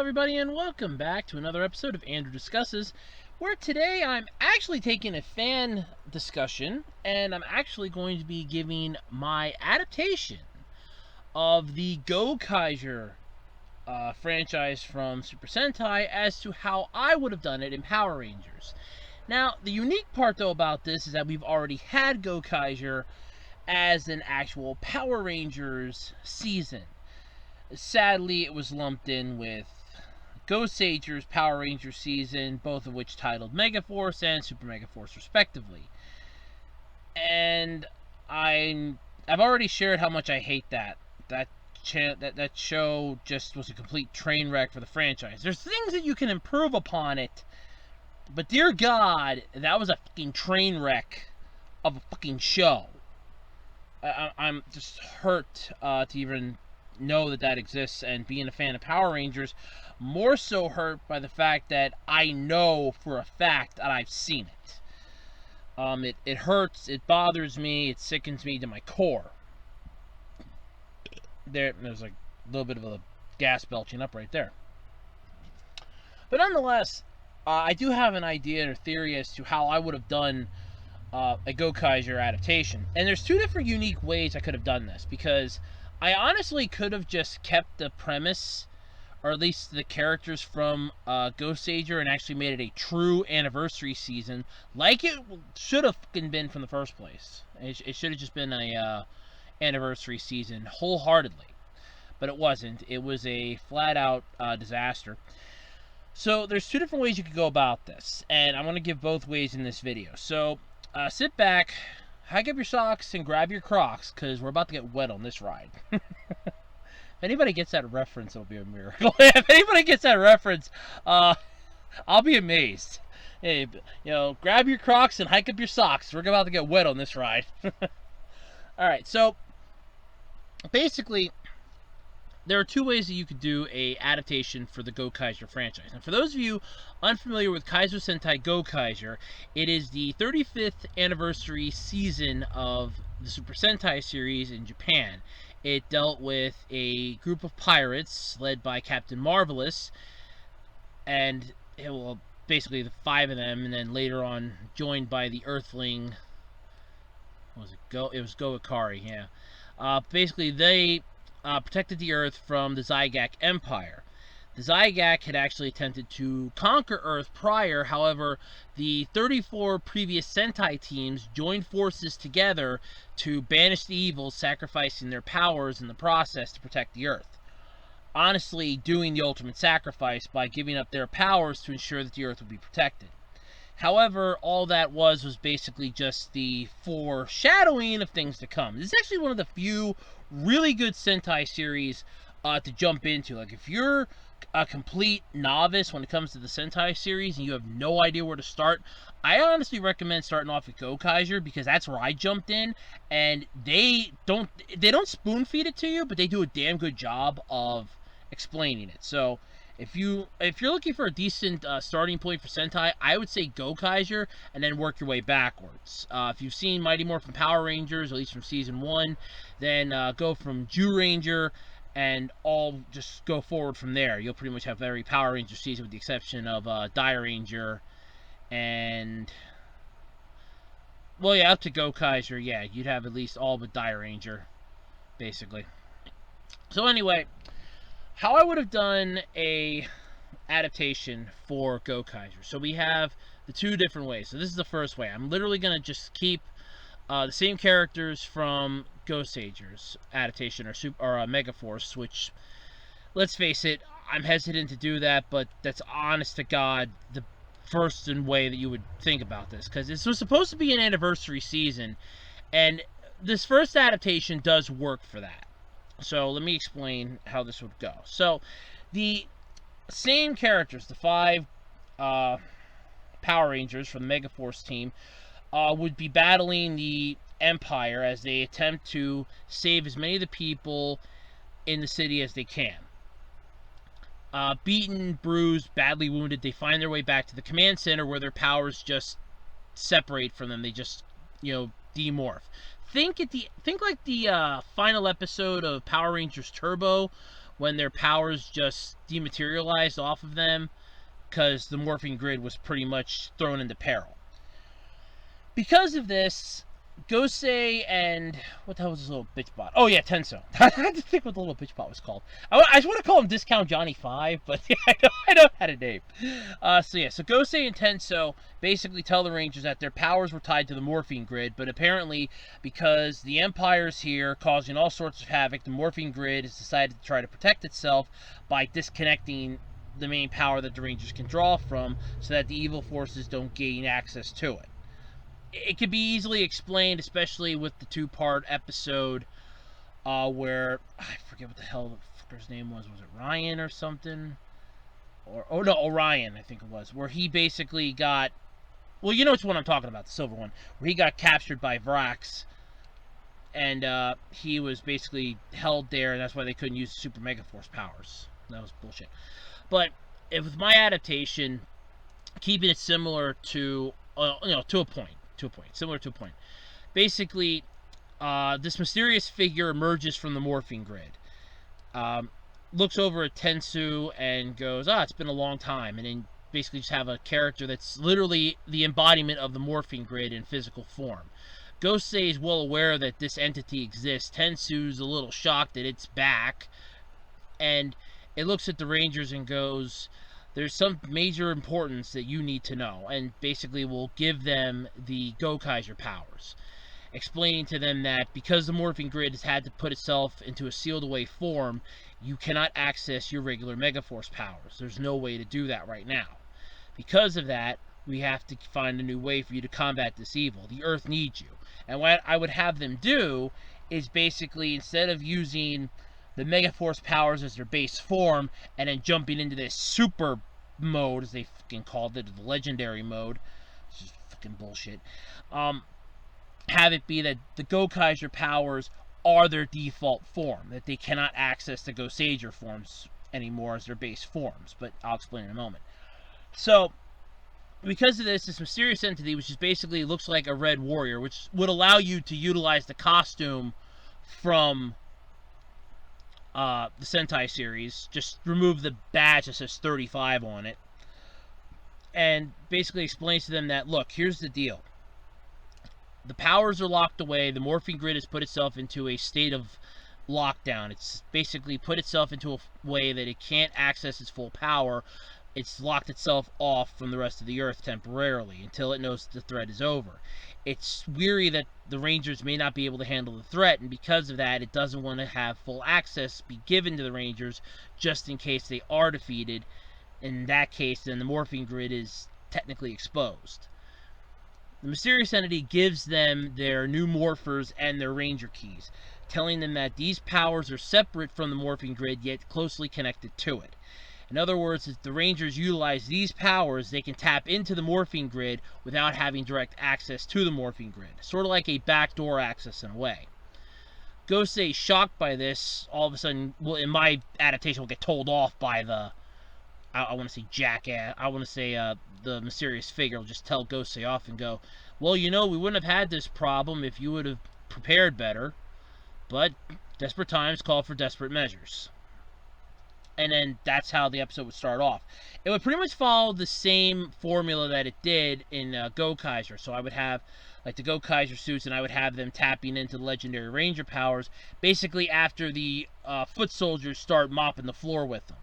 everybody, and welcome back to another episode of Andrew Discusses, where today I'm actually taking a fan discussion, and I'm actually going to be giving my adaptation of the Gokaiger franchise from Super Sentai as to how I would have done it in Power Rangers. Now, the unique part, though, about this is that we've already had Gokaiger as an actual Power Rangers season. Sadly, it was lumped in with Gokaiger's Power Rangers season, both of which titled Megaforce and Super Megaforce, respectively. And I've already shared how much I hate that. That show just was a complete train wreck for the franchise. There's things that you can improve upon it, but dear God, that was a fucking train wreck of a fucking show. I'm just hurt to even know that exists, and being a fan of Power Rangers, more so hurt by the fact that I know for a fact that I've seen it. It hurts, it bothers me, it sickens me to my core. There's like a little bit of a gas belching up right there. But nonetheless, I do have an idea or theory as to how I would have done a Gokaiger adaptation. And there's two different unique ways I could have done this, because I honestly could have just kept the premise, or at least the characters from Gokaiger, and actually made it a true anniversary season, like it should have been from the first place. It should have just been a anniversary season wholeheartedly, but it wasn't. It was a flat-out disaster. So there's two different ways you could go about this, and I'm going to give both ways in this video. So sit back, hike up your socks, and grab your Crocs, because we're about to get wet on this ride. If anybody gets that reference, it'll be a miracle. If anybody gets that reference, I'll be amazed. Hey, grab your Crocs and hike up your socks. We're about to get wet on this ride. Alright, so basically, there are two ways that you could do a adaptation for the Gokaiger franchise. And for those of you unfamiliar with Kaizo Sentai Gokaiger, it is the 35th anniversary season of the Super Sentai series in Japan. It dealt with a group of pirates led by Captain Marvelous, and basically the five of them, and then later on joined by the Earthling. It was Gokaiger, yeah. Basically, they protected the Earth from the Zygak Empire. The Zygak had actually attempted to conquer Earth prior, however, the 34 previous Sentai teams joined forces together to banish the evil, sacrificing their powers in the process to protect the Earth. Honestly, doing the ultimate sacrifice by giving up their powers to ensure that the Earth would be protected. However, all that was basically just the foreshadowing of things to come. This is actually one of the few really good Sentai series to jump into. Like, if you're a complete novice when it comes to the Sentai series and you have no idea where to start, I honestly recommend starting off with Gokaiger, because that's where I jumped in, and they don't spoon feed it to you, but they do a damn good job of explaining it. So if you're looking for a decent starting point for Sentai, I would say Gokaiger, and then work your way backwards. If you've seen Mighty Morphin Power Rangers, at least from Season 1, then go from Zyuranger, and just go forward from there. You'll pretty much have every Power Ranger season with the exception of Dairanger, and up to Gokaiger, yeah, you'd have at least all but Dairanger, basically. So anyway, how I would have done a adaptation for Gokaiger. So we have the two different ways. So this is the first way. I'm literally going to just keep the same characters from Gokaiger's adaptation, or Megaforce, which, let's face it, I'm hesitant to do that, but that's honest to God the first way that you would think about this, because this was supposed to be an anniversary season, and this first adaptation does work for that. So let me explain how this would go. So the same characters, the five Power Rangers from the Megaforce team, would be battling the Empire as they attempt to save as many of the people in the city as they can. Beaten, bruised, badly wounded, they find their way back to the command center, where their powers just separate from them. They just, demorph. Think like the final episode of Power Rangers Turbo, when their powers just dematerialized off of them because the morphing grid was pretty much thrown into peril. Because of this, Gosei and what the hell was his little bitch bot? Oh yeah, Tenso. I had to think what the little bitch bot was called. I just want to call him Discount Johnny 5, but yeah, I know how to name. So Gosei and Tenso basically tell the Rangers that their powers were tied to the morphing grid, but apparently because the Empire's here causing all sorts of havoc, the morphing grid has decided to try to protect itself by disconnecting the main power that the Rangers can draw from, so that the evil forces don't gain access to it. It could be easily explained, especially with the two-part episode where I forget what the hell the fucker's name was. Was it Ryan or something? Or no, Orion, I think it was. Where he basically got, well, you know which one I'm talking about, the silver one, where he got captured by Vrax, and he was basically held there, and that's why they couldn't use Super Mega Force powers. That was bullshit. But with my adaptation, keeping it similar to, to a point. Similar to a point. Basically, this mysterious figure emerges from the morphing grid, looks over at Tensu and goes, it's been a long time, and then basically just have a character that's literally the embodiment of the morphing grid in physical form. Gosei is well aware that this entity exists. Tensu's a little shocked that it's back, and it looks at the Rangers and goes, there's some major importance that you need to know, and basically will give them the Gokaiger powers, explaining to them that because the morphing grid has had to put itself into a sealed away form, you cannot access your regular Megaforce powers. There's no way to do that right now. Because of that, we have to find a new way for you to combat this evil. The Earth needs you. And what I would have them do is basically, instead of using the Megaforce powers as their base form, and then jumping into this super mode, as they fucking called it, the legendary mode, which is fucking bullshit, have it be that the Gokaiger powers are their default form, that they cannot access the Goseiger forms anymore as their base forms, but I'll explain in a moment. So, because of this mysterious entity, which is basically looks like a red warrior, which would allow you to utilize the costume from the Sentai series, just remove the badge that says 35 on it, and basically explains to them that, look, here's the deal. The powers are locked away. The morphing grid has put itself into a state of lockdown. It's basically put itself into a way that it can't access its full power. It's locked itself off from the rest of the Earth temporarily until it knows the threat is over. It's weary that the Rangers may not be able to handle the threat, and because of that, it doesn't want to have full access be given to the Rangers just in case they are defeated. In that case, then the morphing grid is technically exposed. The mysterious entity gives them their new morphers and their Ranger keys, telling them that these powers are separate from the morphing grid, yet closely connected to it. In other words, if the Rangers utilize these powers, they can tap into the morphing grid without having direct access to the morphing grid. Sort of like a backdoor access in a way. Gosei, shocked by this, all of a sudden, well, in my adaptation, will get told off by the, I want to say jackass, I want to say the mysterious figure will just tell Gosei off and go, well, we wouldn't have had this problem if you would have prepared better, but desperate times call for desperate measures. And then that's how the episode would start off. It would pretty much follow the same formula that it did in Gokaiger. So I would have like the Gokaiger suits, and I would have them tapping into the legendary Ranger powers, basically after the foot soldiers start mopping the floor with them.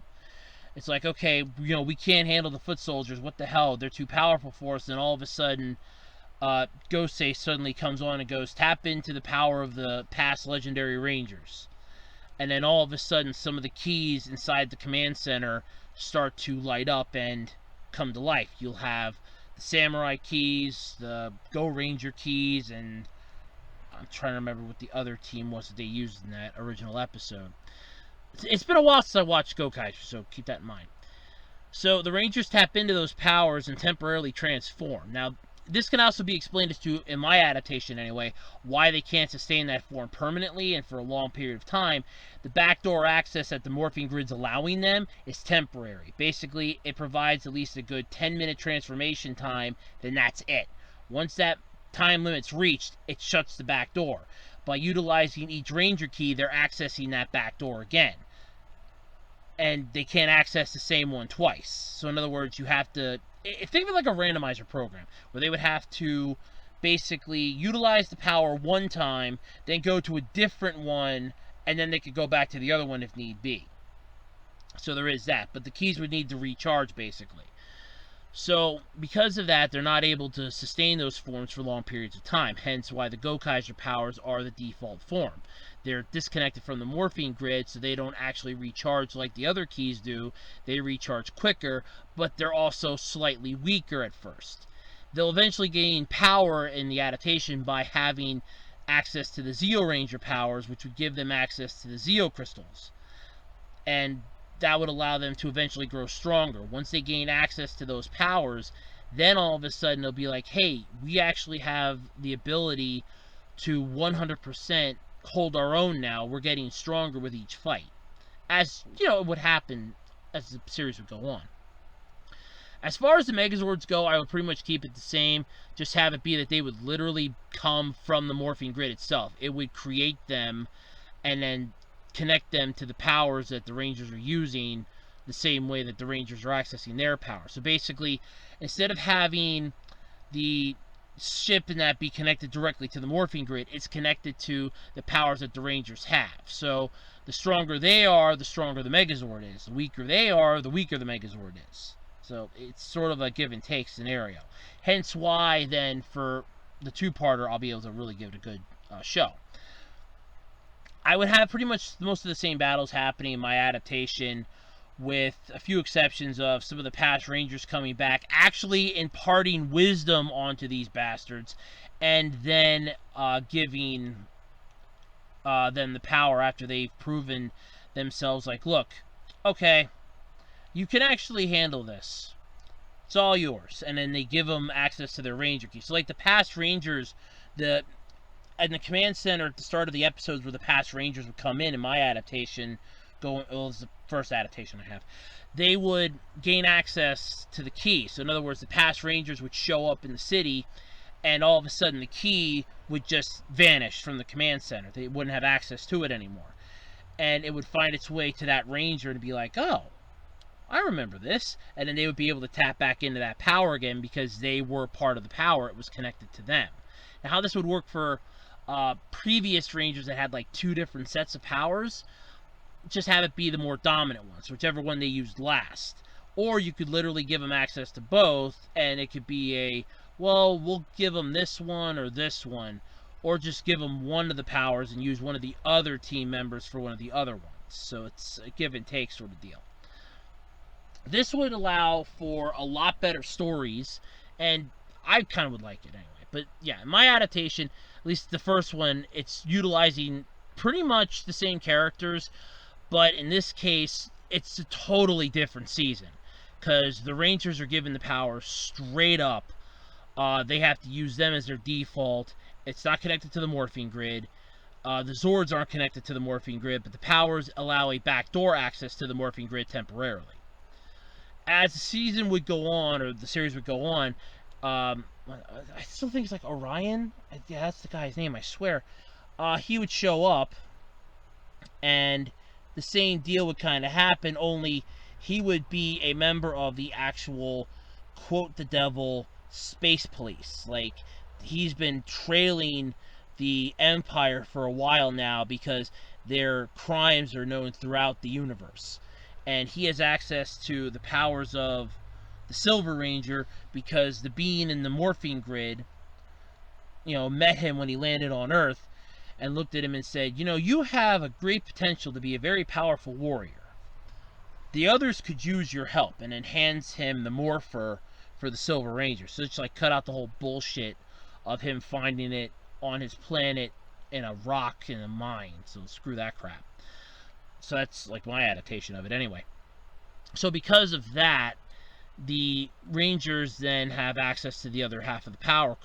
It's like, okay, we can't handle the foot soldiers. What the hell? They're too powerful for us. And all of a sudden, Gosei suddenly comes on and goes, tap into the power of the past legendary Rangers. And then all of a sudden, some of the keys inside the command center start to light up and come to life. You'll have the Samurai keys, the Go Ranger keys, and I'm trying to remember what the other team was that they used in that original episode. It's been a while since I watched Gokaiger, so keep that in mind. So the Rangers tap into those powers and temporarily transform. Now, this can also be explained as to, in my adaptation anyway, why they can't sustain that form permanently and for a long period of time. The backdoor access that the morphing grid's allowing them is temporary. Basically, it provides at least a good 10-minute transformation time, then that's it. Once that time limit's reached, it shuts the back door. By utilizing each Ranger key, they're accessing that back door again. and they can't access the same one twice. So in other words, you have to think of it like a randomizer program where they would have to basically utilize the power one time, then go to a different one, and then they could go back to the other one if need be. So there is that, but the keys would need to recharge basically. So because of that, they're not able to sustain those forms for long periods of time, hence why the Gokaiger powers are the default form. They're disconnected from the morphine grid, so they don't actually recharge like the other keys do. They recharge quicker, but they're also slightly weaker at first. They'll eventually gain power in the adaptation by having access to the Zeo Ranger powers, which would give them access to the Zeo crystals. And that would allow them to eventually grow stronger. Once they gain access to those powers, then all of a sudden they'll be like, hey, we actually have the ability to 100% hold our own now. We're getting stronger with each fight. As, you know, it would happen as the series would go on. As far as the Megazords go, I would pretty much keep it the same. Just have it be that they would literally come from the morphine grid itself. It would create them and then connect them to the powers that the Rangers are using the same way that the Rangers are accessing their power. So basically, instead of having the ship and that be connected directly to the morphine grid, it's connected to the powers that the Rangers have. So the stronger they are, the stronger the Megazord is. The weaker they are, the weaker the Megazord is. So it's sort of a give and take scenario. Hence why then for the two-parter, I'll be able to really give it a good show. I would have pretty much most of the same battles happening in my adaptation, with a few exceptions of some of the past Rangers coming back, actually imparting wisdom onto these bastards, and then giving them the power after they've proven themselves like, look, okay, you can actually handle this. It's all yours. And then they give them access to their Ranger keys. So like the past Rangers, in the command center at the start of the episodes where the past Rangers would come in my adaptation, well, it's the first adaptation I have, they would gain access to the key. So in other words, the past Rangers would show up in the city, and all of a sudden the key would just vanish from the command center. They wouldn't have access to it anymore. And it would find its way to that Ranger and be like, oh, I remember this. And then they would be able to tap back into that power again because they were part of the power. It was connected to them. Now, how this would work for previous Rangers that had like two different sets of powers, just have it be the more dominant ones, whichever one they used last. Or you could literally give them access to both, and it could be a, well, we'll give them this one or this one, or just give them one of the powers and use one of the other team members for one of the other ones. So it's a give and take sort of deal. This would allow for a lot better stories, and I kind of would like it anyway. But yeah, in my adaptation, at least the first one, it's utilizing pretty much the same characters, but in this case, it's a totally different season, because the Rangers are given the power straight up. They have to use them as their default. It's not connected to the morphine grid. The Zords aren't connected to the morphine grid, but the powers allow a backdoor access to the morphine grid temporarily. As the season would go on, or the series would go on, I still think it's like Orion. Yeah, that's the guy's name, I swear. He would show up, and the same deal would kind of happen, only he would be a member of the actual, quote the devil, space police. Like, he's been trailing the Empire for a while now because their crimes are known throughout the universe. And he has access to the powers of the Silver Ranger because the being in the morphine grid, met him when he landed on Earth and looked at him and said, you have a great potential to be a very powerful warrior. The others could use your help, and then hands him the morpher for the Silver Ranger. So it's like cut out the whole bullshit of him finding it on his planet in a rock in a mine. So screw that crap. So that's like my adaptation of it anyway. So because of that, the Rangers then have access to the other half of the power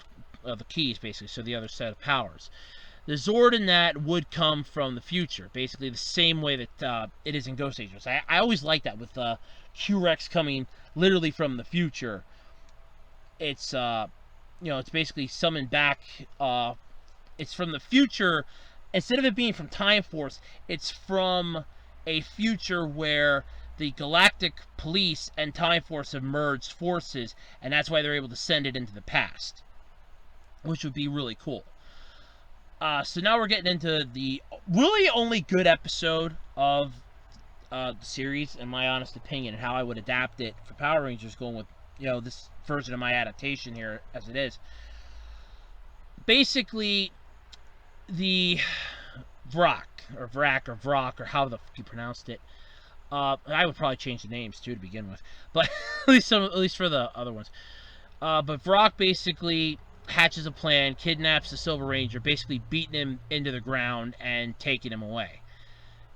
of the keys, basically, so the other set of powers. The Zord in that would come from the future, basically the same way that it is in Gokaiger. I always like that with Q-Rex coming literally from the future. It's it's basically summoned back. It's from the future. Instead of it being from Time Force, it's from a future where the Galactic Police and Time Force have merged forces, and that's why they're able to send it into the past, which would be really cool. So now we're getting into the really only good episode of the series, in my honest opinion, and how I would adapt it for Power Rangers, going with, this version of my adaptation here as it is. Basically, the Vrock, or how the fuck you pronounced it. I would probably change the names too to begin with, but at least for the other ones. But Vrock basically hatches a plan, kidnaps the Silver Ranger, basically beating him into the ground and taking him away.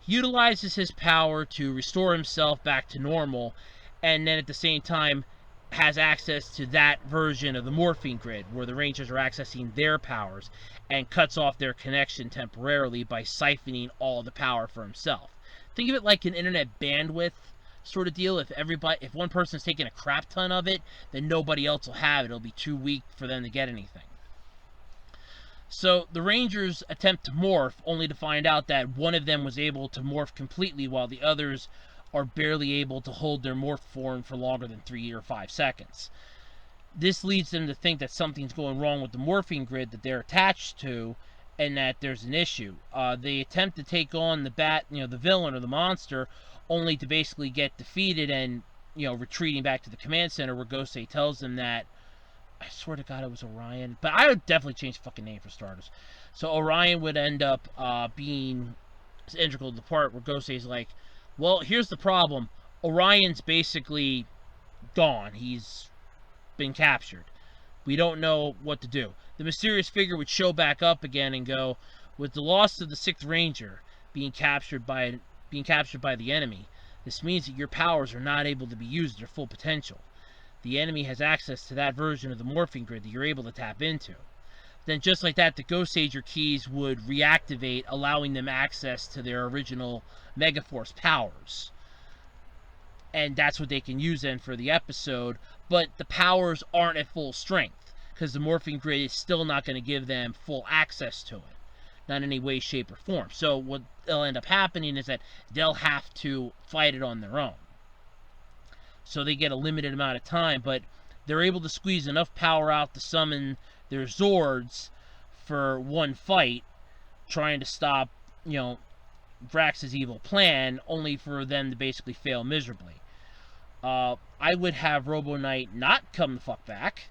He utilizes his power to restore himself back to normal, and then at the same time has access to that version of the morphine grid where the Rangers are accessing their powers, and cuts off their connection temporarily by siphoning all the power for himself. Think of it like an internet bandwidth sort of deal. If one person's taking a crap ton of it, then nobody else will have it. It'll be too weak for them to get anything. So the Rangers attempt to morph, only to find out that one of them was able to morph completely, while the others are barely able to hold their morph form for longer than 3 or 5 seconds. This leads them to think that something's going wrong with the morphine grid that they're attached to, and that there's an issue. They attempt to take on the villain or the monster, only to basically get defeated and, retreating back to the command center, where Gosei tells them that, I swear to God it was Orion, but I would definitely change the fucking name for starters. So Orion would end up being integral to the part where Gosei's like, well, here's the problem. Orion's basically gone. He's been captured. We don't know what to do. The mysterious figure would show back up again and go, with the loss of the 6th Ranger being captured by the enemy, this means that your powers are not able to be used at their full potential. The enemy has access to that version of the morphing grid that you're able to tap into. Then just like that, the Gokaiger keys would reactivate, allowing them access to their original Megaforce powers. And that's what they can use then for the episode, but the powers aren't at full strength, because the morphing grid is still not going to give them full access to it. Not in any way, shape, or form. So what will end up happening is that they'll have to fight it on their own. So they get a limited amount of time, but they're able to squeeze enough power out to summon their Zords for one fight, trying to stop, Vrax's evil plan, only for them to basically fail miserably. I would have Robo Knight not come the fuck back.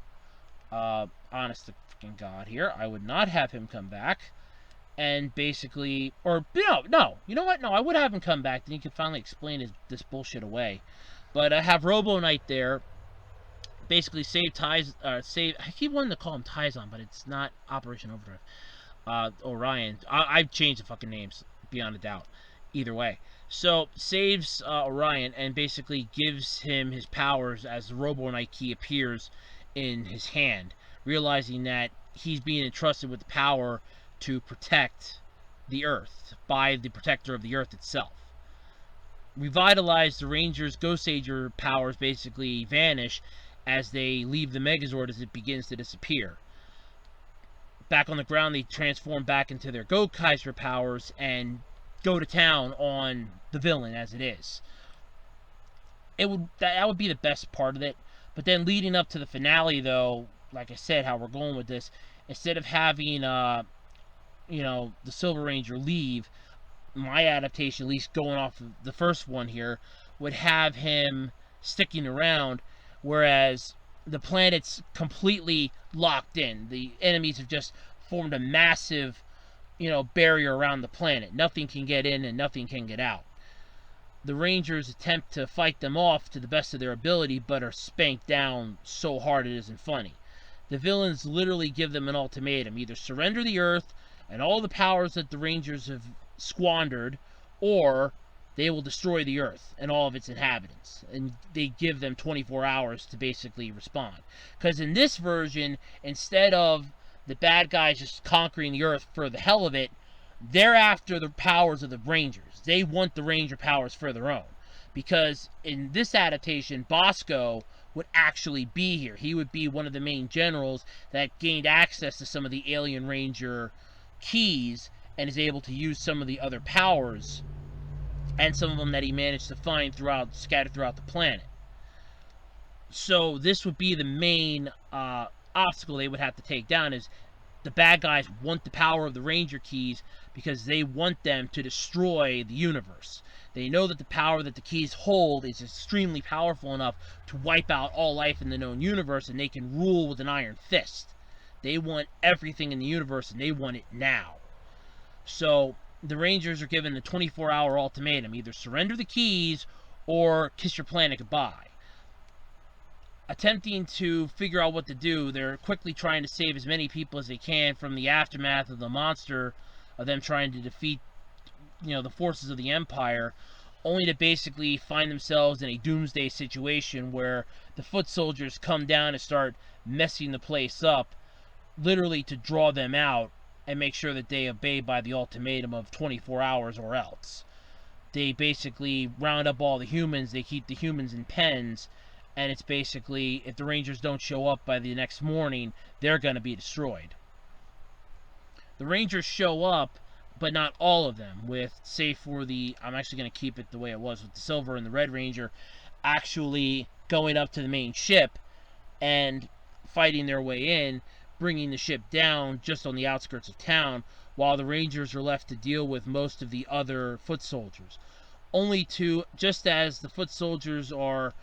Honest to fucking God here. I would not have him come back. And basically, or, no, you know what? No, I would have him come back, then he could finally explain this bullshit away. But I have Robo Knight there, basically save, I keep wanting to call him Tyzon, but it's not Operation Overdrive. Orion. I've changed the fucking names, beyond a doubt. Either way. So, saves Orion and basically gives him his powers as the Robo Knight key appears in his hand, realizing that he's being entrusted with the power to protect the Earth by the protector of the Earth itself. Revitalized, the Rangers' Gokaiger powers basically vanish as they leave the Megazord as it begins to disappear. Back on the ground, they transform back into their Gokaiger powers and go to town on the villain as it is. That would be the best part of it. But then leading up to the finale, though, like I said, how we're going with this, instead of having the Silver Ranger leave, my adaptation, at least going off of the first one here, would have him sticking around, whereas the planet's completely locked in. The enemies have just formed a massive, barrier around the planet. Nothing can get in and nothing can get out. The Rangers attempt to fight them off to the best of their ability, but are spanked down so hard it isn't funny. The villains literally give them an ultimatum: either surrender the Earth and all the powers that the Rangers have squandered, or they will destroy the Earth and all of its inhabitants. And they give them 24 hours to basically respond. Because in this version, instead of the bad guys just conquering the Earth for the hell of it, they're after the powers of the Rangers. They want the Ranger powers for their own. Because in this adaptation, Bosco would actually be here. He would be one of the main generals that gained access to some of the Alien Ranger keys and is able to use some of the other powers and some of them that he managed to find scattered throughout the planet. So this would be the main obstacle they would have to take down, is the bad guys want the power of the Ranger keys because they want them to destroy the universe. They know that the power that the keys hold is extremely powerful enough to wipe out all life in the known universe, and they can rule with an iron fist. They want everything in the universe, and they want it now. So the Rangers are given a 24-hour ultimatum: either surrender the keys or kiss your planet goodbye. Attempting to figure out what to do, they're quickly trying to save as many people as they can from the aftermath of the monster, of them trying to defeat, the forces of the Empire, only to basically find themselves in a doomsday situation where the foot soldiers come down and start messing the place up, literally to draw them out and make sure that they obey by the ultimatum of 24 hours or else. They basically round up all the humans, they keep the humans in pens, and it's basically, if the Rangers don't show up by the next morning, they're going to be destroyed. The Rangers show up, but not all of them, save for I'm actually going to keep it the way it was, with the Silver and the Red Ranger actually going up to the main ship and fighting their way in, bringing the ship down just on the outskirts of town, while the Rangers are left to deal with most of the other foot soldiers. Only to, just as the foot soldiers are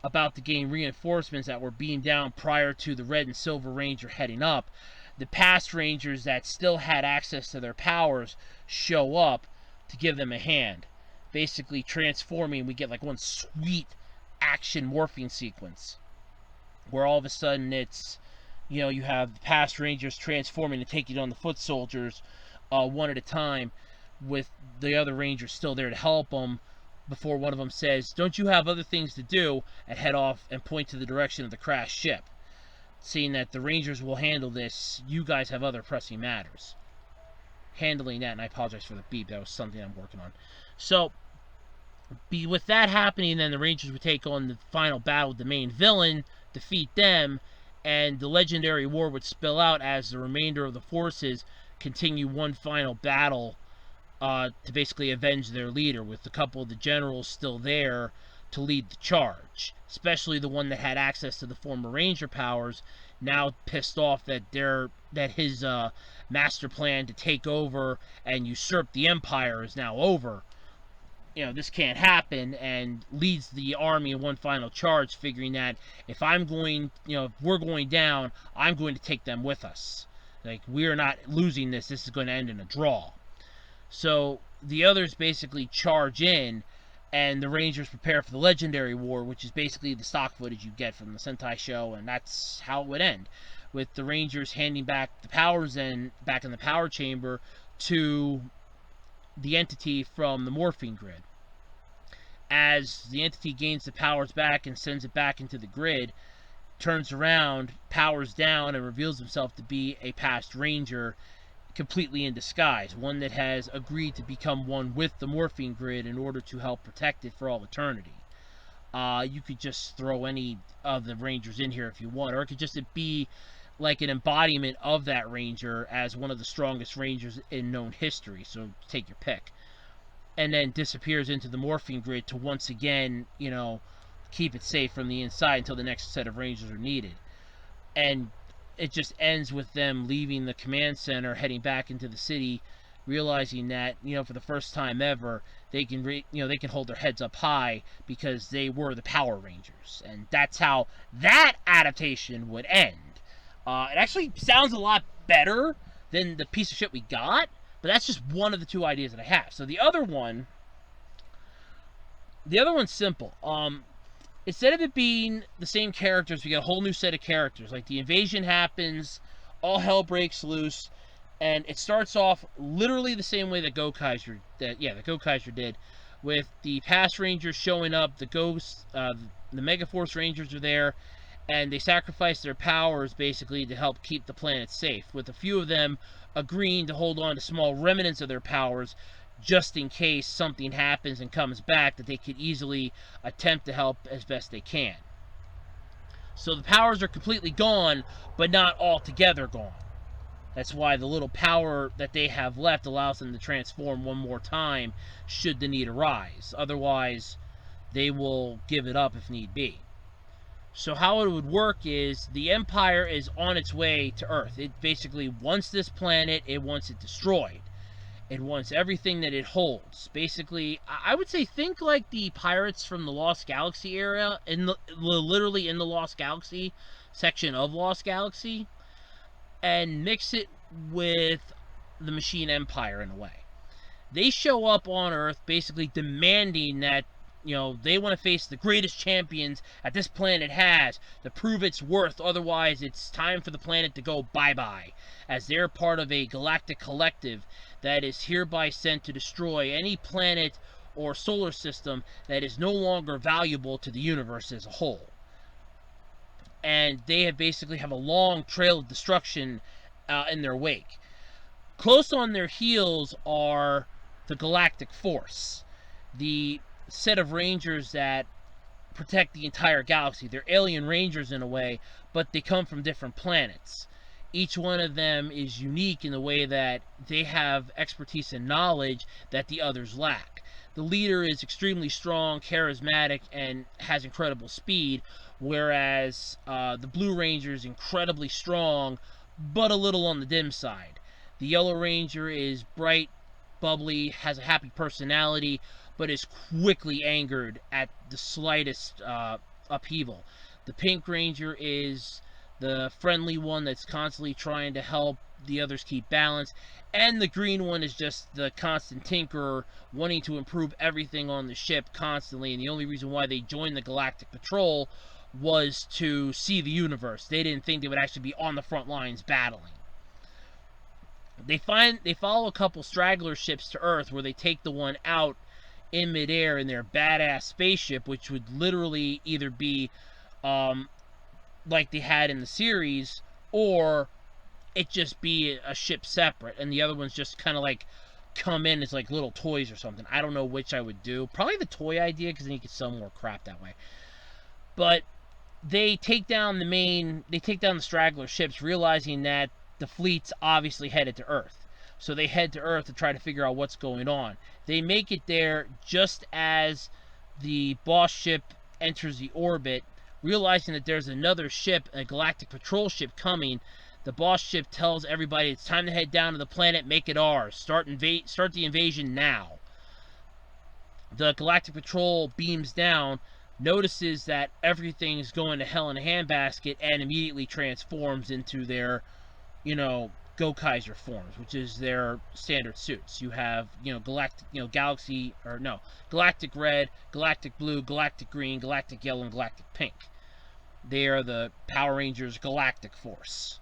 about to gain reinforcements that were beamed down prior to the Red and Silver Ranger heading up, the past Rangers that still had access to their powers show up to give them a hand, basically transforming. We get like one sweet action morphing sequence where all of a sudden it's, you have the past Rangers transforming and taking on the foot soldiers one at a time, with the other Rangers still there to help them, before one of them says, "Don't you have other things to do?" and head off and point to the direction of the crashed ship. Seeing that the Rangers will handle this, you guys have other pressing matters. Handling that, and I apologize for the beep, that was something I'm working on. So, with that happening, then the Rangers would take on the final battle with the main villain, defeat them, and the legendary war would spill out as the remainder of the forces continue one final battle to basically avenge their leader, with a couple of the generals still there to lead the charge, especially the one that had access to the former Ranger powers, now pissed off that his master plan to take over and usurp the Empire is now over. This can't happen, and leads the army in one final charge, figuring that if we're going down, I'm going to take them with us. Like, we're not losing this is going to end in a draw. So the others basically charge in, and the Rangers prepare for the legendary war, which is basically the stock footage you get from the Sentai show, and that's how it would end, with the Rangers handing back the powers back in the power chamber to the entity from the morphine grid. As the entity gains the powers back and sends it back into the grid, turns around, powers down, and reveals himself to be a past Ranger, completely in disguise, one that has agreed to become one with the morphine grid in order to help protect it for all eternity. You could just throw any of the Rangers in here if you want, or it could just be like an embodiment of that Ranger as one of the strongest Rangers in known history, so take your pick. And then disappears into the morphine grid to once again, keep it safe from the inside until the next set of Rangers are needed. And it just ends with them leaving the command center, heading back into the city, realizing that, for the first time ever, they can they can hold their heads up high because they were the Power Rangers. And that's how that adaptation would end. It actually sounds a lot better than the piece of shit we got, but that's just one of the two ideas that I have. So the other one's simple. Instead of it being the same characters, we get a whole new set of characters. Like, the invasion happens, all hell breaks loose, and it starts off literally the same way that Gokaiger did, with the past Rangers showing up, the Ghosts, the Megaforce Rangers are there, and they sacrifice their powers basically to help keep the planet safe, with a few of them agreeing to hold on to small remnants of their powers just in case something happens and comes back, that they could easily attempt to help as best they can. So the powers are completely gone, but not altogether gone. That's why the little power that they have left allows them to transform one more time should the need arise. Otherwise, they will give it up if need be. So how it would work is the Empire is on its way to Earth. It basically wants this planet, it wants it destroyed. It wants everything that it holds. Basically, I would say think like the pirates from the Lost Galaxy era, literally in the Lost Galaxy section of Lost Galaxy, and mix it with the Machine Empire in a way. They show up on Earth basically demanding that, they want to face the greatest champions that this planet has to prove its worth. Otherwise, it's time for the planet to go bye-bye, as they're part of a galactic collective that is hereby sent to destroy any planet or solar system that is no longer valuable to the universe as a whole. And they basically have a long trail of destruction in their wake. Close on their heels are the Galactic Force, the set of rangers that protect the entire galaxy. They're alien rangers in a way, but they come from different planets. Each one of them is unique in the way that they have expertise and knowledge that the others lack. The leader is extremely strong, charismatic, and has incredible speed, whereas the Blue Ranger is incredibly strong, but a little on the dim side. The Yellow Ranger is bright, bubbly, has a happy personality, but is quickly angered at the slightest upheaval. The Pink Ranger is the friendly one that's constantly trying to help the others keep balance, and the Green one is just the constant tinkerer, wanting to improve everything on the ship constantly, and the only reason why they joined the Galactic Patrol was to see the universe. They didn't think they would actually be on the front lines battling. They follow a couple straggler ships to Earth where they take the one out in midair in their badass spaceship, which would literally either be like they had in the series, or it just be a ship separate, and the other ones just kind of like come in as like little toys or something. I don't know which I would do. Probably the toy idea, because then you could sell more crap that way. But they take down the straggler ships, realizing that the fleet's obviously headed to Earth. So they head to Earth to try to figure out what's going on. They make it there just as the boss ship enters the orbit, realizing that there's another ship, a Galactic Patrol ship, coming. The boss ship tells everybody it's time to head down to the planet, make it ours. Start the invasion now. The Galactic Patrol beams down, notices that everything's going to hell in a handbasket, and immediately transforms into their, Gokaiger forms, which is their standard suits. You have, galactic, galactic red, galactic blue, galactic green, galactic yellow, and galactic pink. They are the Power Rangers Galactic Force,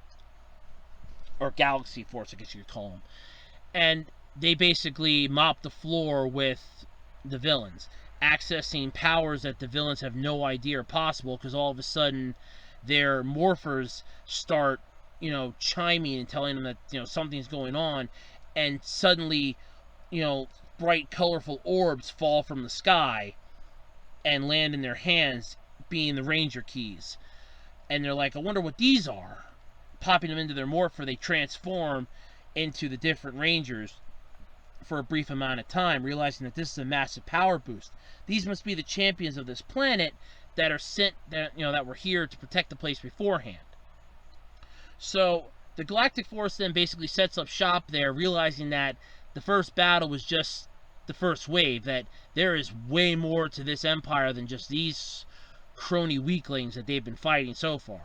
or Galaxy Force, I guess you could call them. And they basically mop the floor with the villains, accessing powers that the villains have no idea are possible, because all of a sudden their morphers start chiming and telling them that something's going on, and suddenly bright colorful orbs fall from the sky and land in their hands, being the Ranger keys. And they're like, I wonder what these are. Popping them into their morpher, they transform into the different Rangers for a brief amount of time, realizing that this is a massive power boost. These must be the champions of this planet that are sent, that were here to protect the place beforehand. So the Galactic Force then basically sets up shop there, realizing that the first battle was just the first wave, that there is way more to this empire than just these crony weaklings that they've been fighting so far.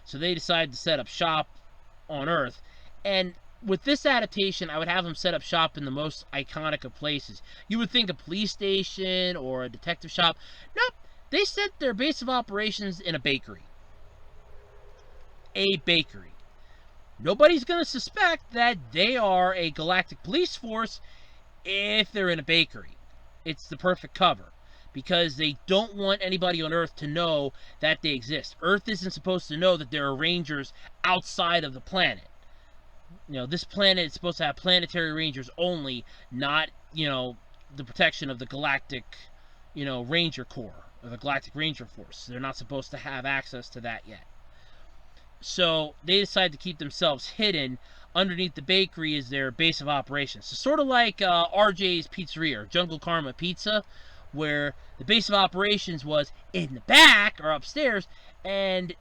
So they decide to set up shop on Earth, and with this adaptation, I would have them set up shop in the most iconic of places. You would think a police station or a detective shop. Nope, they set their base of operations in a bakery. A bakery. Nobody's going to suspect that they are a galactic police force if they're in a bakery. It's the perfect cover, because they don't want anybody on Earth to know that they exist. Earth isn't supposed to know that there are Rangers outside of the planet. This planet is supposed to have planetary Rangers only, not, the protection of the Galactic, Ranger Corps, or the Galactic Ranger Force. They're not supposed to have access to that yet. So they decide to keep themselves hidden underneath the bakery as their base of operations. So sort of like RJ's Pizzeria, or Jungle Karma Pizza, where the base of operations was in the back or upstairs, and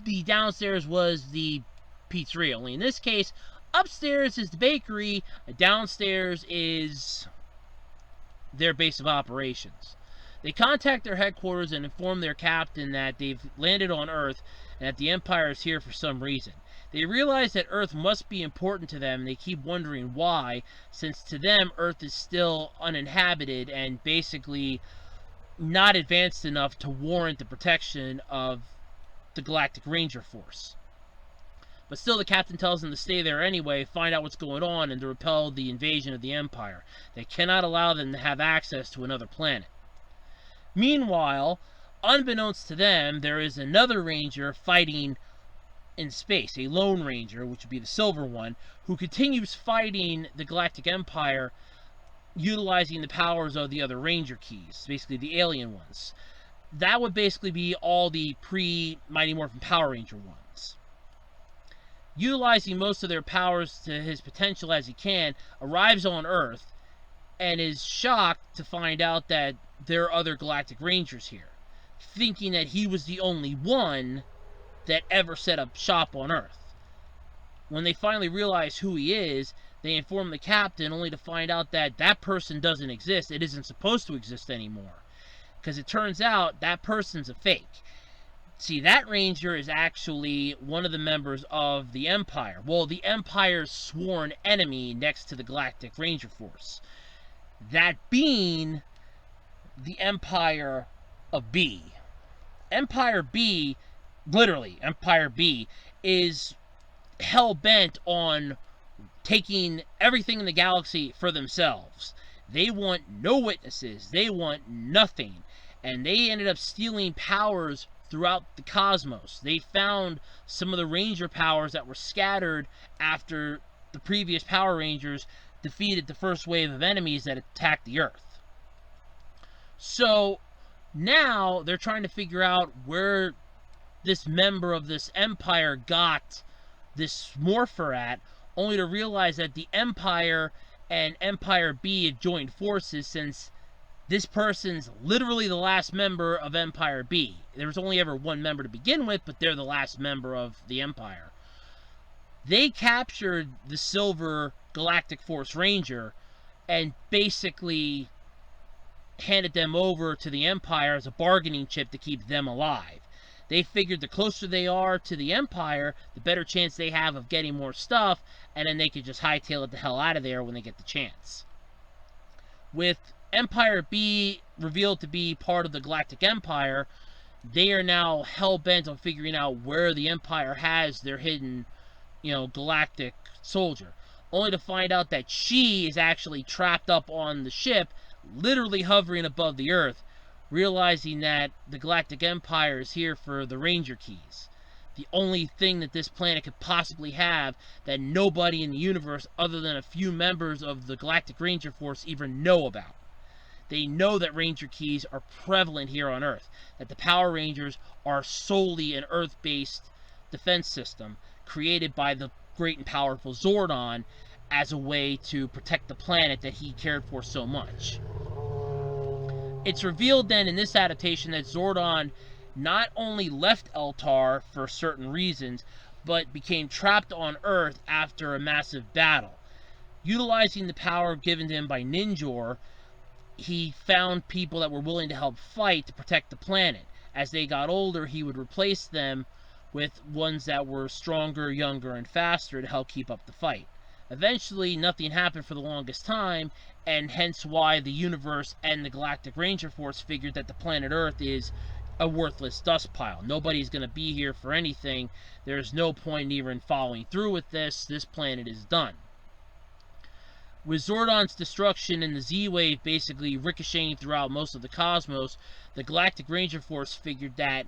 the downstairs was the pizzeria. Only in this case, upstairs is the bakery, downstairs is their base of operations. They contact their headquarters and inform their captain that they've landed on Earth and that the Empire is here for some reason. They realize that Earth must be important to them, and they keep wondering why, since to them Earth is still uninhabited and basically not advanced enough to warrant the protection of the Galactic Ranger Force. But still, the captain tells them to stay there anyway, find out what's going on, and to repel the invasion of the Empire. They cannot allow them to have access to another planet. Meanwhile, unbeknownst to them, there is another Ranger fighting in space, a Lone Ranger, which would be the silver one, who continues fighting the Galactic Empire utilizing the powers of the other Ranger keys, basically the alien ones. That would basically be all the pre-Mighty Morphin Power Ranger ones. Utilizing most of their powers to his potential as he can, arrives on Earth and is shocked to find out that there are other Galactic Rangers here, thinking that he was the only one that ever set up shop on Earth. When they finally realize who he is, they inform the captain only to find out that that person doesn't exist. It isn't supposed to exist anymore, because it turns out that person's a fake. See, that Ranger is actually one of the members of the Empire. Well, the Empire's sworn enemy next to the Galactic Ranger Force. That being the Empire of B. Empire B, literally, Empire B, is hell-bent on taking everything in the galaxy for themselves. They want no witnesses. They want nothing. And they ended up stealing powers throughout the cosmos. They found some of the Ranger powers that were scattered after the previous Power Rangers defeated the first wave of enemies that attacked the Earth. So now they're trying to figure out where this member of this Empire got this morpher at, only to realize that the Empire and Empire B have joined forces, since this person's literally the last member of Empire B. There was only ever one member to begin with, but they're the last member of the Empire. They captured the Silver Galactic Force Ranger and basically handed them over to the Empire as a bargaining chip to keep them alive. They figured the closer they are to the Empire, the better chance they have of getting more stuff, and then they could just hightail it the hell out of there when they get the chance. With Empire B revealed to be part of the Galactic Empire, they are now hell-bent on figuring out where the Empire has their hidden, galactic soldier. Only to find out that she is actually trapped up on the ship, literally hovering above the Earth, realizing that the Galactic Empire is here for the Ranger keys. The only thing that this planet could possibly have that nobody in the universe other than a few members of the Galactic Ranger Force even know about. They know that Ranger keys are prevalent here on Earth, that the Power Rangers are solely an Earth-based defense system created by the great and powerful Zordon as a way to protect the planet that he cared for so much. It's revealed then in this adaptation that Zordon not only left Eltar for certain reasons, but became trapped on Earth after a massive battle. Utilizing the power given to him by Ninjor, he found people that were willing to help fight to protect the planet. As they got older, he would replace them with ones that were stronger, younger, and faster to help keep up the fight. Eventually, nothing happened for the longest time, and hence why the universe and the Galactic Ranger Force figured that the planet Earth is a worthless dust pile. Nobody's going to be here for anything. There's no point even following through with this. This planet is done. With Zordon's destruction and the Z-Wave basically ricocheting throughout most of the cosmos, the Galactic Ranger Force figured that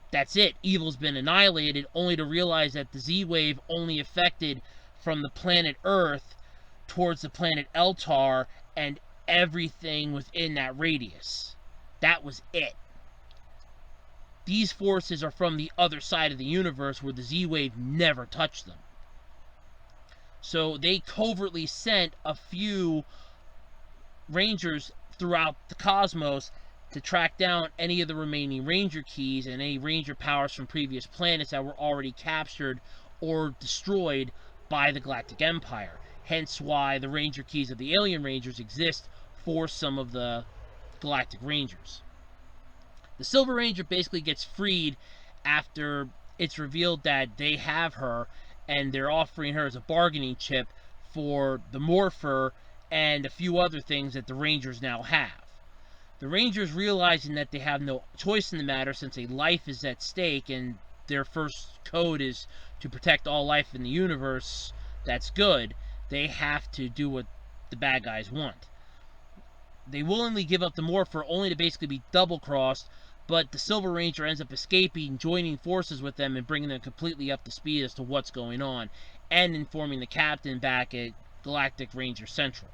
that's it. Evil's been annihilated, only to realize that the Z-Wave only affected from the planet Earth towards the planet Eltar and everything within that radius. That was it. these forces are from the other side of the universe where the Z-Wave never touched them. So they covertly sent a few Rangers throughout the cosmos to track down any of the remaining Ranger keys and any Ranger powers from previous planets that were already captured or destroyed by the Galactic Empire. Hence why the Ranger keys of the Alien Rangers exist for some of the Galactic Rangers. The Silver Ranger basically gets freed after it's revealed that they have her, and they're offering her as a bargaining chip for the Morpher and a few other things that the Rangers now have. The Rangers, realizing that they have no choice in the matter since a life is at stake and their first code is to protect all life in the universe that's good, they have to do what the bad guys want. They willingly give up the Morpher only to basically be double-crossed, but the Silver Ranger ends up escaping, joining forces with them, and bringing them completely up to speed as to what's going on, and informing the captain back at Galactic Ranger Central.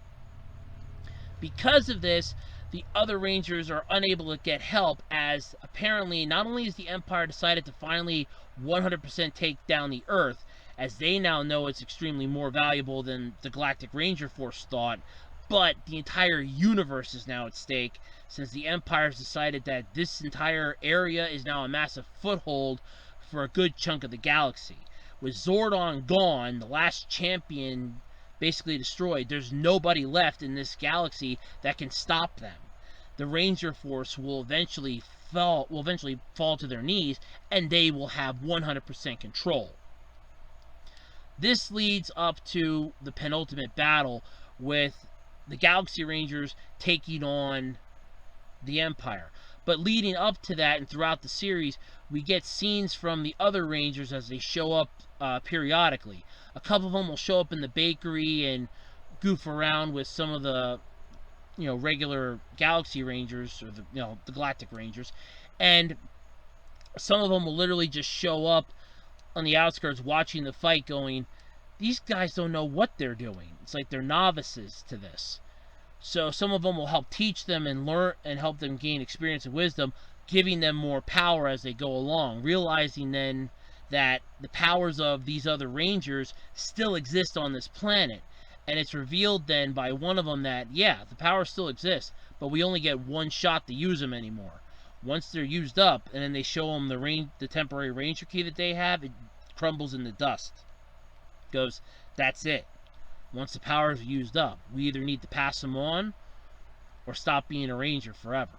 Because of this, the other Rangers are unable to get help, as apparently not only has the Empire decided to finally 100% take down the Earth, as they now know it's extremely more valuable than the Galactic Ranger Force thought, but the entire universe is now at stake, since the Empire has decided that this entire area is now a massive foothold for a good chunk of the galaxy. With Zordon gone, the last champion basically destroyed, there's nobody left in this galaxy that can stop them. The Ranger Force will eventually fall to their knees, and they will have 100% control. This leads up to the penultimate battle, with the Galaxy Rangers taking on the Empire. But leading up to that and throughout the series, we get scenes from the other Rangers as they show up periodically. A couple of them will show up in the bakery and goof around with some of the regular Galaxy Rangers, or the Galactic Rangers, and some of them will literally just show up on the outskirts watching the fight, going, these guys don't know what they're doing. It's like they're novices to this. So some of them will help teach them and learn and help them gain experience and wisdom, giving them more power as they go along, realizing then that the powers of these other Rangers still exist on this planet. And it's revealed then by one of them that, yeah, the power still exists, but we only get one shot to use them anymore. Once they're used up, and then they show them the temporary Ranger key that they have, it crumbles into dust. Goes, that's it. Once the power is used up, we either need to pass them on or stop being a Ranger forever.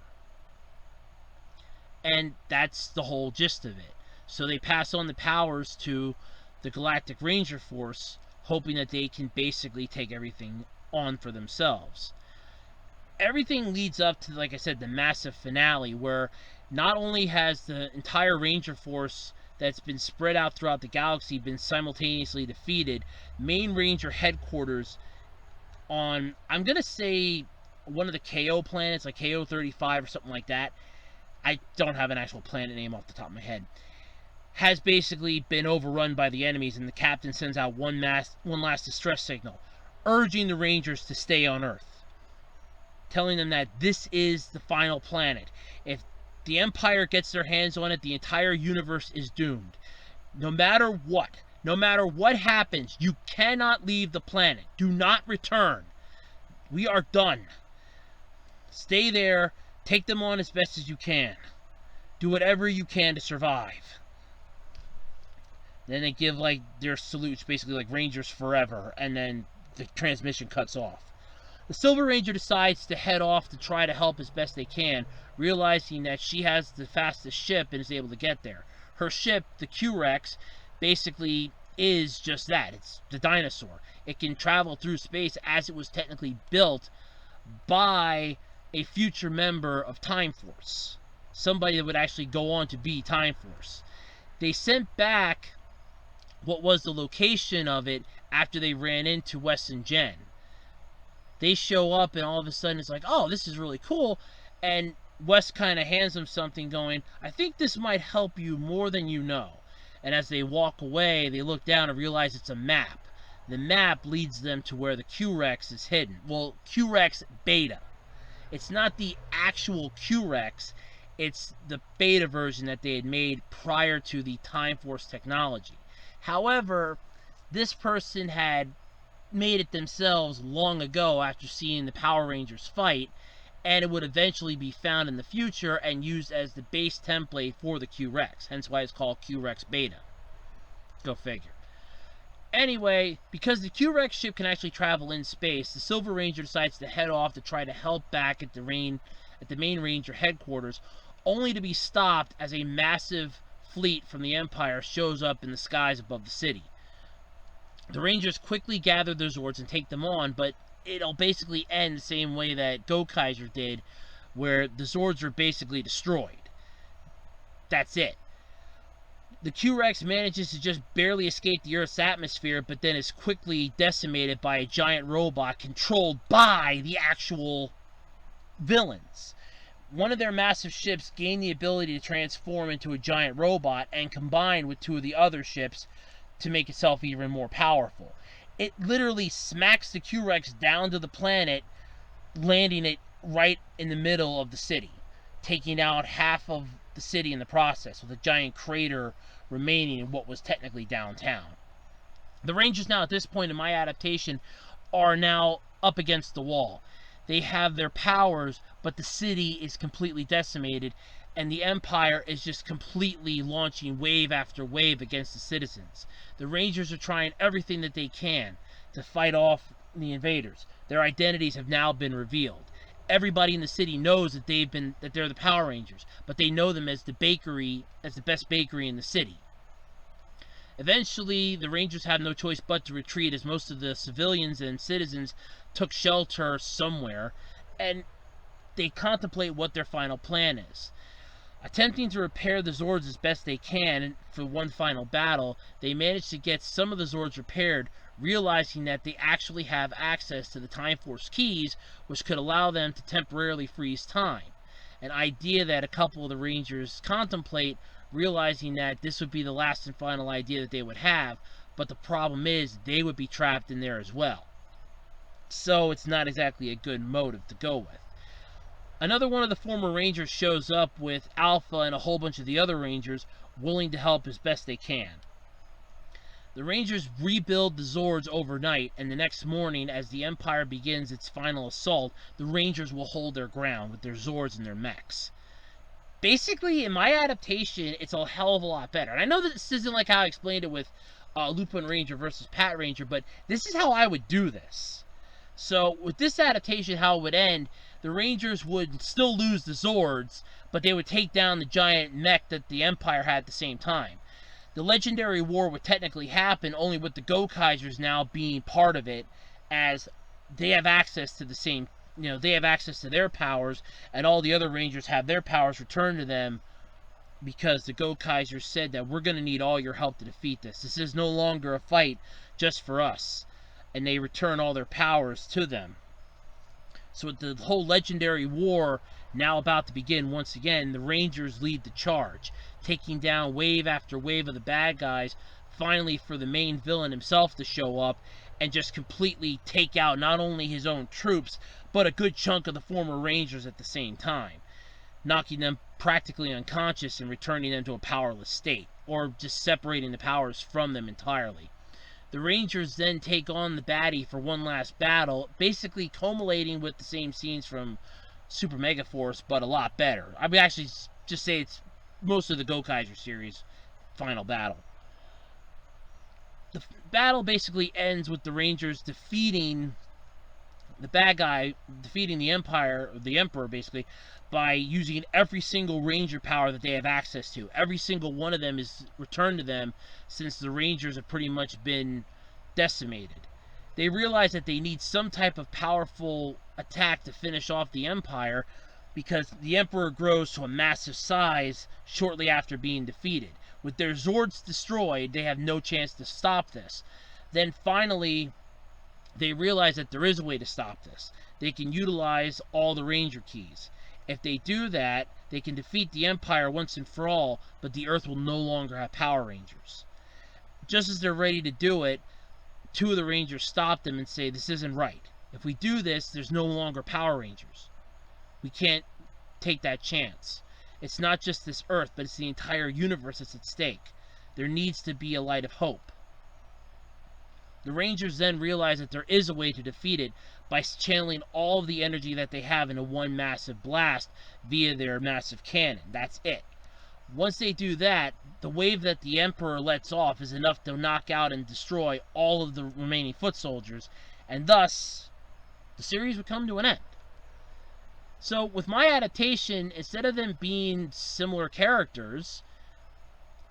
And that's the whole gist of it. So they pass on the powers to the Galactic Ranger Force, hoping that they can basically take everything on for themselves. Everything leads up to, like I said, the massive finale, where not only has the entire Ranger Force that's been spread out throughout the galaxy been simultaneously defeated, main Ranger headquarters on, I'm going to say, one of the KO planets, like KO 35 or something like that, I don't have an actual planet name off the top of my head, has basically been overrun by the enemies, and the captain sends out one last distress signal, urging the Rangers to stay on Earth, telling them that this is the final planet. If the Empire gets their hands on it, the entire universe is doomed. No matter what happens, you cannot leave the planet. Do not return. We are done. Stay there. Take them on as best as you can. Do whatever you can to survive. Then they give their salutes, basically like Rangers forever, and then the transmission cuts off. The Silver Ranger decides to head off to try to help as best they can, realizing that she has the fastest ship and is able to get there. Her ship, the Q-Rex, basically is just that. It's the dinosaur. It can travel through space as it was technically built by a future member of Time Force. Somebody that would actually go on to be Time Force. They sent back what was the location of it after they ran into Wes and Jen. They show up, and all of a sudden it's like, oh, this is really cool. And Wes kind of hands them something, going, I think this might help you more than you know. And as they walk away, they look down and realize it's a map. The map leads them to where the Q-Rex is hidden. Well, Q-Rex Beta. It's not the actual Q-Rex. It's the beta version that they had made prior to the Time Force technology. However, this person had made it themselves long ago after seeing the Power Rangers fight, and it would eventually be found in the future and used as the base template for the Q-Rex, hence why it's called Q-Rex Beta. Go figure. Anyway, because the Q-Rex ship can actually travel in space, the Silver Ranger decides to head off to try to help back at the main Ranger headquarters, only to be stopped as a massive fleet from the Empire shows up in the skies above the city. The Rangers quickly gather their Zords and take them on, but it'll basically end the same way that Gokaiger did, where the Zords are basically destroyed. That's it. The Q-Rex manages to just barely escape the Earth's atmosphere, but then is quickly decimated by a giant robot controlled by the actual villains. One of their massive ships gained the ability to transform into a giant robot and combine with two of the other ships to make itself even more powerful. It literally smacks the Q-Rex down to the planet, landing it right in the middle of the city, taking out half of the city in the process, with a giant crater remaining in what was technically downtown. The Rangers now, at this point in my adaptation, are now up against the wall. They have their powers, but the city is completely decimated, and the Empire is just completely launching wave after wave against the citizens. The Rangers are trying everything that they can to fight off the invaders. Their identities have now been revealed. Everybody in the city knows that they're the Power Rangers, but they know them as the best bakery in the city. Eventually, the Rangers have no choice but to retreat, as most of the civilians and citizens took shelter somewhere, and they contemplate what their final plan is. Attempting to repair the Zords as best they can for one final battle, they manage to get some of the Zords repaired, realizing that they actually have access to the Time Force keys, which could allow them to temporarily freeze time. An idea that a couple of the Rangers contemplate, realizing that this would be the last and final idea that they would have, but the problem is they would be trapped in there as well. So it's not exactly a good motive to go with. Another one of the former Rangers shows up with Alpha and a whole bunch of the other Rangers, willing to help as best they can. The Rangers rebuild the Zords overnight, and the next morning, as the Empire begins its final assault, the Rangers will hold their ground with their Zords and their mechs. Basically, in my adaptation, it's a hell of a lot better. And I know that this isn't like how I explained it with Lupin Ranger versus Pat Ranger, but this is how I would do this. So, with this adaptation, how it would end, the Rangers would still lose the Zords, but they would take down the giant mech that the Empire had at the same time. The Legendary War would technically happen, only with the Gokaigers now being part of it, as they have access to the same, they have access to their powers, and all the other Rangers have their powers returned to them, because the Gokaigers said that we're going to need all your help to defeat this. This is no longer a fight just for us. And they return all their powers to them. So with the whole Legendary War now about to begin once again, the Rangers lead the charge, taking down wave after wave of the bad guys, finally for the main villain himself to show up and just completely take out not only his own troops, but a good chunk of the former Rangers at the same time, knocking them practically unconscious and returning them to a powerless state, or just separating the powers from them entirely. The Rangers then take on the baddie for one last battle, basically culminating with the same scenes from Super Mega Force, but a lot better. I would actually just say it's most of the Gokaiger series final battle. The battle basically ends with the Rangers defeating the bad guy, defeating the Emperor basically, by using every single Ranger power that they have access to. Every single one of them is returned to them, since the Rangers have pretty much been decimated. They realize that they need some type of powerful attack to finish off the Empire, because the Emperor grows to a massive size shortly after being defeated. With their Zords destroyed, they have no chance to stop this. Then finally, they realize that there is a way to stop this. They can utilize all the Ranger keys. If they do that, they can defeat the Empire once and for all, but the Earth will no longer have Power Rangers. Just as they're ready to do it, two of the Rangers stop them and say, this isn't right. If we do this, there's no longer Power Rangers. We can't take that chance. It's not just this Earth, but it's the entire universe that's at stake. There needs to be a light of hope. The Rangers then realize that there is a way to defeat it by channeling all of the energy that they have into one massive blast via their massive cannon. That's it. Once they do that, the wave that the Emperor lets off is enough to knock out and destroy all of the remaining foot soldiers, and thus, the series would come to an end. So, with my adaptation, instead of them being similar characters,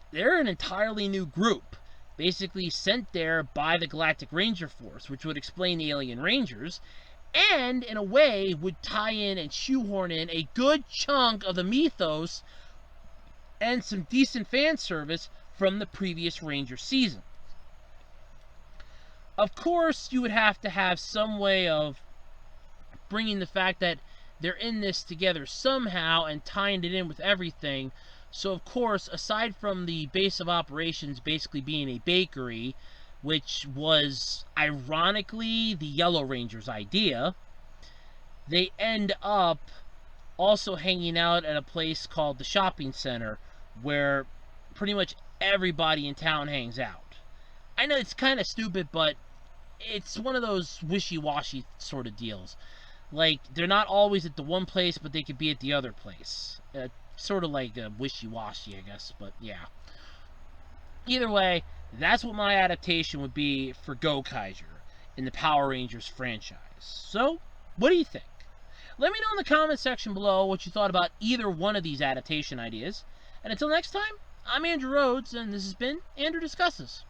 they're an entirely new group, basically sent there by the Galactic Ranger Force, which would explain the Alien Rangers, and, in a way, would tie in and shoehorn in a good chunk of the mythos and some decent fan service from the previous Ranger season. Of course, you would have to have some way of bringing the fact that they're in this together somehow and tying it in with everything. So, of course, aside from the base of operations basically being a bakery, which was, ironically, the Yellow Ranger's idea, they end up also hanging out at a place called the shopping center, where pretty much everybody in town hangs out. I know it's kind of stupid, but it's one of those wishy-washy sort of deals. Like, they're not always at the one place, but they could be at the other place. Sort of like wishy-washy, I guess, but yeah. Either way, that's what my adaptation would be for Gokaiger in the Power Rangers franchise. So, what do you think? Let me know in the comment section below what you thought about either one of these adaptation ideas. And until next time, I'm Andrew Rhodes, and this has been Andrew Discusses.